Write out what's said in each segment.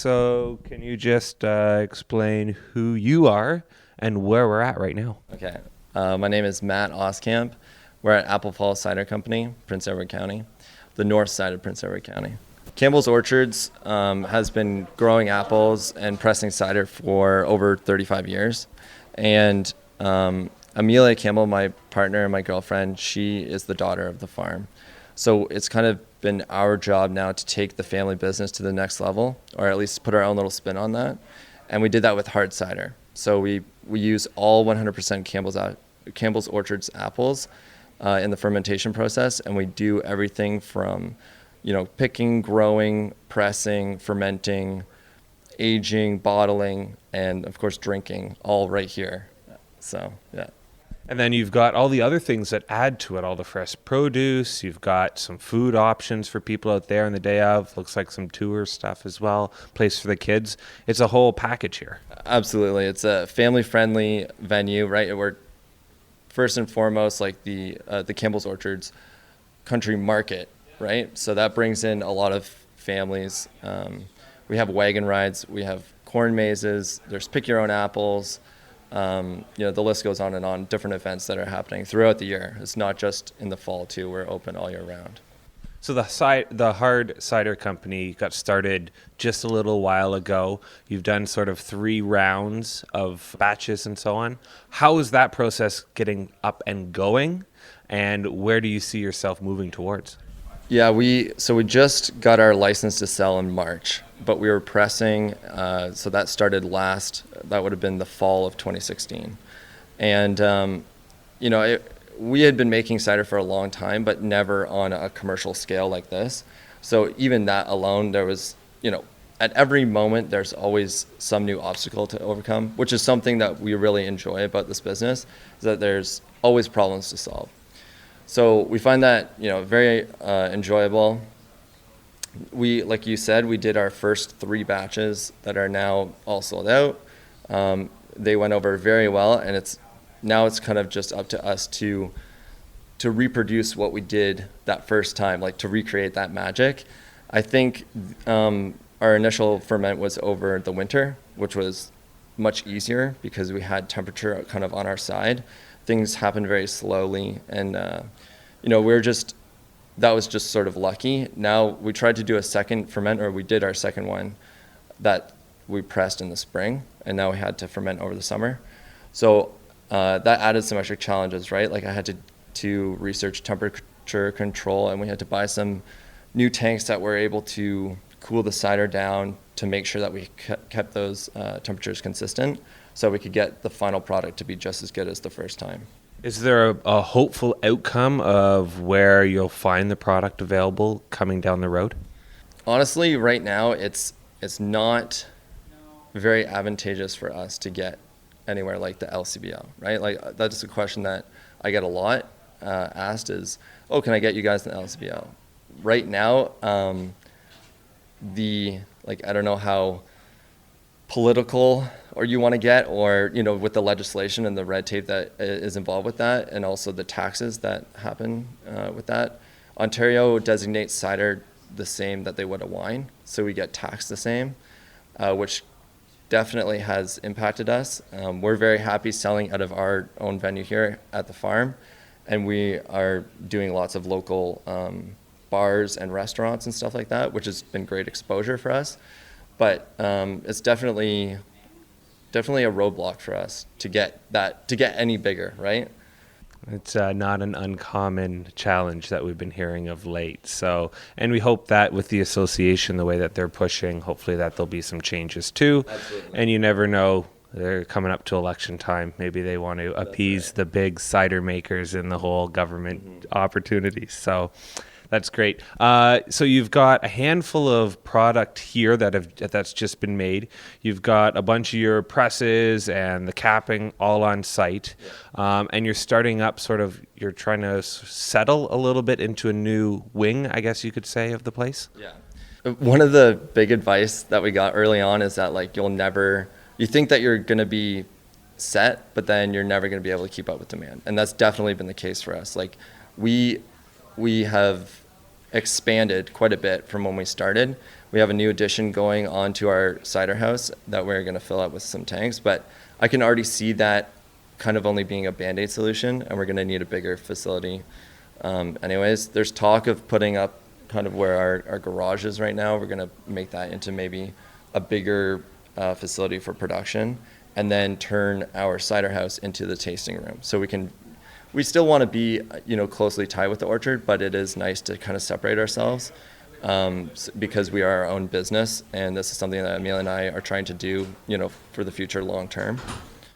So can you just explain who you are and where we're at right now? Okay. My name is Matt Oskamp. We're at Apple Falls Cider Company, Prince Edward County, the north side of Prince Edward County. Campbell's Orchards has been growing apples and pressing cider for over 35 years. And Amelia Campbell, my partner and my girlfriend, she is the daughter of the farm. So it's kind of been our job now to take the family business to the next level, or at least put our own little spin on that. And we did that with hard cider. So we use all 100% Campbell's Orchards apples in the fermentation process, and we do everything from, picking, growing, pressing, fermenting, aging, bottling, and of course drinking, all right here. So yeah. And then you've got all the other things that add to it, all the fresh produce. You've got some food options for people out there on the day of. Looks like some tour stuff as well. Place for the kids. It's a whole package here. Absolutely. It's a family-friendly venue, right? We're first and foremost like the Campbell's Orchards country market, right? So that brings in a lot of families. We have wagon rides. We have corn mazes. There's pick your own apples. The list goes on and on, different events that are happening throughout the year. It's not just in the fall too. We're open all year round. So the Hard Cider Company got started just a little while ago. You've done sort of 3 rounds of batches and so on. How is that process getting up and going? And where do you see yourself moving towards? Yeah, we just got our license to sell in March, but we were pressing, so that started that would have been the fall of 2016. And, we had been making cider for a long time, but never on a commercial scale like this. So even that alone, there was, at every moment, there's always some new obstacle to overcome, which is something that we really enjoy about this business, is that there's always problems to solve. So we find that, very enjoyable. Like you said, we did our first 3 batches that are now all sold out. They went over very well, and it's kind of just up to us to reproduce what we did that first time, like to recreate that magic. I think our initial ferment was over the winter, which was much easier because we had temperature kind of on our side. Things happened very slowly, and that was just sort of lucky. Now we tried to do a second ferment, or we did our second one that we pressed in the spring, and now we had to ferment over the summer. So that added some extra challenges, right? Like I had to research temperature control, and we had to buy some new tanks that were able to cool the cider down to make sure that we kept those temperatures consistent, so we could get the final product to be just as good as the first time. Is there a hopeful outcome of where you'll find the product available coming down the road? Honestly, right now, it's not very advantageous for us to get anywhere like the LCBO, right? Like that's a question that I get a lot asked is, oh, can I get you guys an LCBO? Right now, I don't know how political or you want to get, or with the legislation and the red tape that is involved with that, and also the taxes that happen with that. Ontario designates cider the same that they would a wine, so we get taxed the same, which definitely has impacted us. We're very happy selling out of our own venue here at the farm, and we are doing lots of local bars and restaurants and stuff like that, which has been great exposure for us. But it's definitely a roadblock for us to get any bigger, right? It's not an uncommon challenge that we've been hearing of late. So, and we hope that with the association, the way that they're pushing, hopefully that there'll be some changes too. Absolutely. And you never know, they're coming up to election time. Maybe they want to appease the big cider makers in the whole government opportunities. So that's great. So you've got a handful of product here that's just been made. You've got a bunch of your presses and the capping all on site. Yeah. And you're starting up you're trying to settle a little bit into a new wing, I guess you could say, of the place. Yeah. One of the big advice that we got early on is that you think that you're going to be set, but then you're never going to be able to keep up with demand. And that's definitely been the case for us. Like we have expanded quite a bit from when we started. We have a new addition going onto our cider house that we're going to fill up with some tanks. But I can already see that kind of only being a Band-Aid solution, and we're going to need a bigger facility. Anyways, there's talk of putting up kind of where our garage is right now. We're going to make that into maybe a bigger facility for production, and then turn our cider house into the tasting room. So we still want to be, closely tied with the orchard, but it is nice to kind of separate ourselves because we are our own business, and this is something that Amelia and I are trying to do, for the future long term.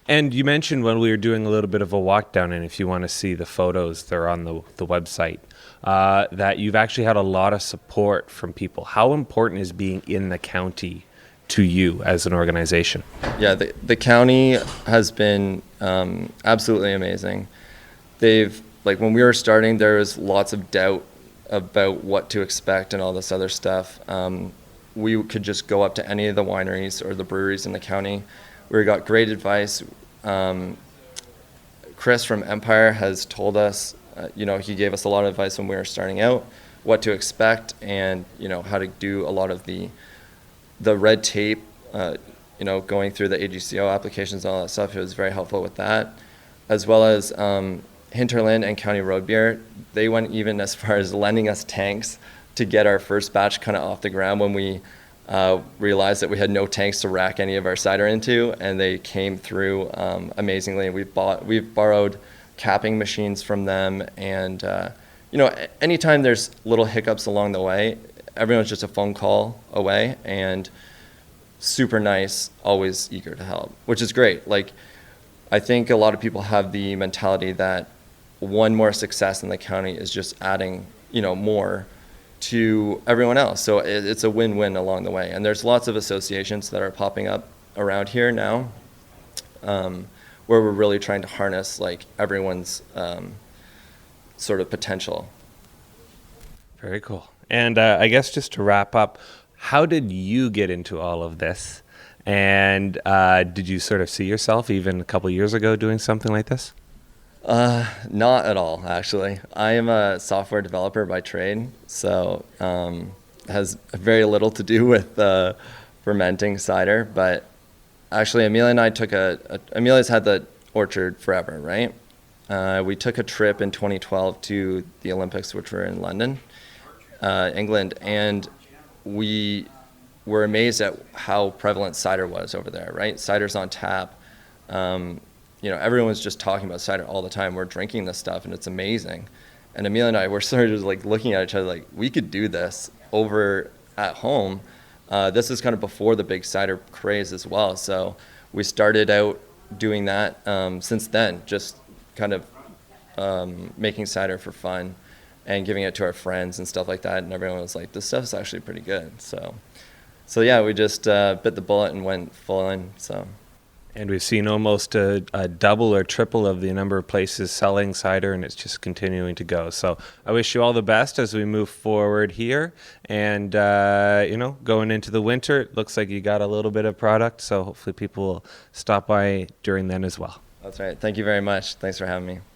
And you mentioned when we were doing a little bit of a walk down, and if you want to see the photos, they're on the website, that you've actually had a lot of support from people. How important is being in the county to you as an organization? Yeah, the county has been absolutely amazing. When we were starting, there was lots of doubt about what to expect and all this other stuff. We could just go up to any of the wineries or the breweries in the county. We got great advice. Chris from Empire has told us, he gave us a lot of advice when we were starting out, what to expect, and how to do a lot of the red tape, going through the AGCO applications and all that stuff. It was very helpful with that, as well as Hinterland and County Road Beer. They went even as far as lending us tanks to get our first batch kind of off the ground when we realized that we had no tanks to rack any of our cider into, and they came through amazingly. We've borrowed capping machines from them, and anytime there's little hiccups along the way, everyone's just a phone call away, and super nice, always eager to help, which is great. I think a lot of people have the mentality that one more success in the county is just adding, more to everyone else. So it's a win-win along the way. And there's lots of associations that are popping up around here now, where we're really trying to harness everyone's sort of potential. Very cool. And I guess just to wrap up, how did you get into all of this? And did you sort of see yourself even a couple years ago doing something like this? Not at all, actually. I am a software developer by trade, so it has very little to do with fermenting cider. But actually, Amelia and I Amelia's had the orchard forever, right? We took a trip in 2012 to the Olympics, which were in London, England, and we were amazed at how prevalent cider was over there, right? Cider's on tap. Everyone's just talking about cider all the time. We're drinking this stuff, and it's amazing. And Amelia and I were sort of looking at each other we could do this over at home. This is kind of before the big cider craze as well. So we started out doing that. Since then, just kind of making cider for fun and giving it to our friends and stuff like that. And everyone was like, this stuff's actually pretty good. So yeah, we just bit the bullet and went full in. And we've seen almost a double or triple of the number of places selling cider, and it's just continuing to go. So I wish you all the best as we move forward here. And, going into the winter, it looks like you got a little bit of product. So hopefully people will stop by during then as well. That's right. Thank you very much. Thanks for having me.